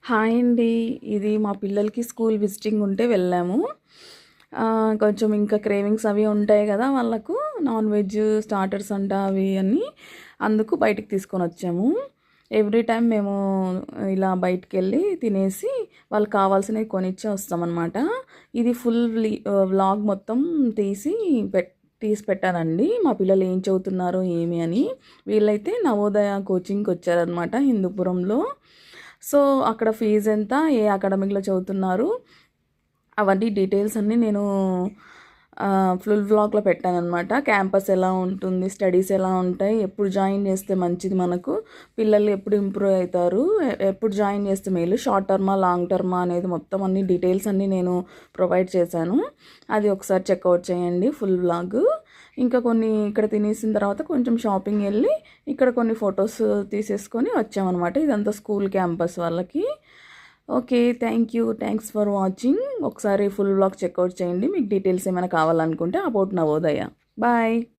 Hi అండి. ఇది మా పిల్లలకి స్కూల్ విజిటింగ్ ఉంటే వెళ్ళాము. కొంచెం ఇంకా క్రేవింగ్స్ అవి ఉంటాయి కదా వాళ్ళకు, నాన్ వెజ్ స్టార్టర్స్ అంట అవి అన్నీ. అందుకు బయటికి తీసుకొనొచ్చాము. ఎవ్రీ టైమ్ మేము ఇలా బయటికెళ్ళి తినేసి వాళ్ళకి కావాల్సినవి కొనిచ్చే వస్తామన్నమాట. ఇది ఫుల్ వ్లాగ్ మొత్తం తీసి తీసి పెట్టానండి. మా పిల్లలు ఏం చదువుతున్నారు ఏమి అని. వీళ్ళైతే నవోదయ కోచింగ్కి వచ్చారనమాట హిందూపురంలో. సో అక్కడ ఫీజు ఎంత, ఏ అకాడమీలో చదువుతున్నారు, అవన్నీ డీటెయిల్స్ అన్నీ నేను ఫుల్ వ్లాగ్లో పెట్టానన్నమాట. క్యాంపస్ ఎలా ఉంటుంది, స్టడీస్ ఎలా ఉంటాయి, ఎప్పుడు జాయిన్ చేస్తే మంచిది, మనకు పిల్లలు ఎప్పుడు ఇంప్రూవ్ అవుతారు, ఎప్పుడు జాయిన్ చేస్తే మేలు, షార్ట్ టర్మా లాంగ్ టర్మా అనేది మొత్తం అన్ని డీటెయిల్స్ అన్నీ నేను ప్రొవైడ్ చేశాను. అది ఒకసారి చెక్అవుట్ చేయండి ఫుల్ వ్లాగ్. ఇంకా కొన్ని ఇక్కడ తినేసిన తర్వాత కొంచెం షాపింగ్ వెళ్ళి ఇక్కడ కొన్ని ఫొటోస్ తీసేసుకొని వచ్చామన్నమాట. ఇదంతా స్కూల్ క్యాంపస్ వాళ్ళకి. Okay, thanks for watching. ఒకసారి ఫుల్ వ్లాగ్ చెక్అవుట్ చేయండి. మీకు డీటెయిల్స్ ఏమైనా కావాలనుకుంటే అబౌట్ నవోదయ. బాయ్.